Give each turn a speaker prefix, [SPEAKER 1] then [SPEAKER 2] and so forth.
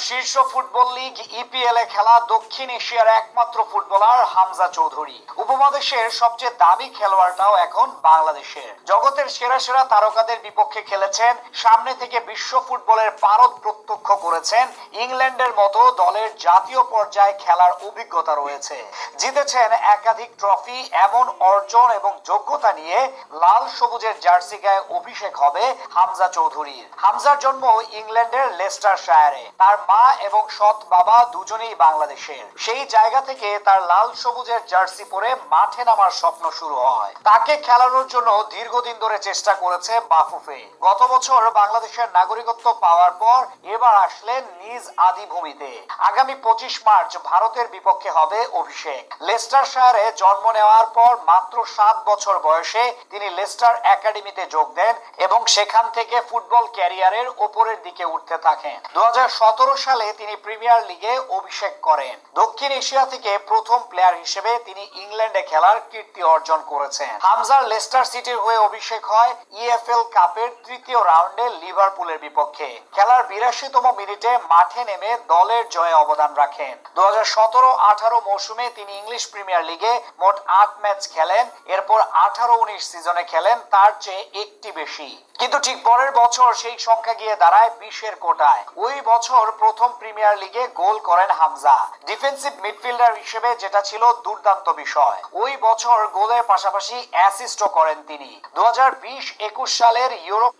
[SPEAKER 1] শীর্ষ football league EPL এ খেলা দক্ষিণ এশিয়ার একমাত্র ফুটবলার হামজা চৌধুরী। উপমহাদেশের সবচেয়ে দামি খেলোয়াড়টাও এখন বাংলাদেশের। জগতের সেরা সেরা তারকাদের বিপক্ষে খেলেছেন, সামনে থেকে বিশ্ব ফুটবলের পারদ প্রত্যক্ষ করেছেন, ইংল্যান্ডের মতো দলের জাতীয় পর্যায়ে খেলার অভিজ্ঞতা রয়েছে, জিতেছেন একাধিক ট্রফি। এমন অর্জন এবং যোগ্যতা নিয়ে লাল সবুজের জার্সি গায়ে অভিষেক হবে হামজা চৌধুরীর। হামজার জন্ম ইংল্যান্ডের লেস্টারশায়ারে। তার মা এবং সৎ বাবা দুজনেই বাংলাদেশের। সেই জায়গা থেকে তার লাল সবুজের জার্সি পরে মাঠে নামার স্বপ্ন শুরু হয়। তাকে খেলানোর জন্য দীর্ঘদিন ধরে চেষ্টা করেছে বাফুফে। গত বছর বাংলাদেশের নাগরিকত্ব পাওয়ার পর এবার আসলেন নিজ আদি ভূমিতে। আগামী 25 মার্চ ভারতের বিপক্ষে হবে অভিষেক। লেস্টারশায়ারে জন্ম নেওয়ার পর মাত্র 7 বছর বয়সে তিনি লেস্টার একাডেমিতে যোগ দেন এবং সেখান থেকে ফুটবল ক্যারিয়ারের ওপরের দিকে উঠতে থাকেন। 2017 সালে তিনি প্রিমিয়ার লিগে অভিষেক করেন। দক্ষিণ এশিয়া থেকে প্রথম প্লেয়ার হিসেবে তিনি ইংল্যান্ডে খেলার কীর্তি অর্জন করেছেন। হামজার লেস্টার সিটির হয়ে অভিষেক হয় ইএফএল কাপের তৃতীয় রাউন্ডে লিভারপুলের বিপক্ষে। খেলার 82তম মিনিটে মাঠে নেমে দলের জয়ে অবদান রাখেন। 2017-18 মৌসুমে তিনি ইংলিশ প্রিমিয়ার লিগে মোট 8 ম্যাচ খেলেন। এরপর 18-19 সিজনে খেলেন তার চেয়ে একটি বেশি, কিন্তু ঠিক পরের বছর সেই সংখ্যা গিয়ে দাঁড়ায় 20-এর কোটায়। ওই বছর প্রথম প্রিমিয়ার লিগে গোল করেন হামজা, ডিফেন্সিভ মিডফিল্ডার হিসেবে, যেটা ছিল দুর্দান্ত বিষয়। ওই বছর গোলের পাশাপাশি অ্যাসিস্টও করেন তিনি। 2020-21 সালের ইউরোপ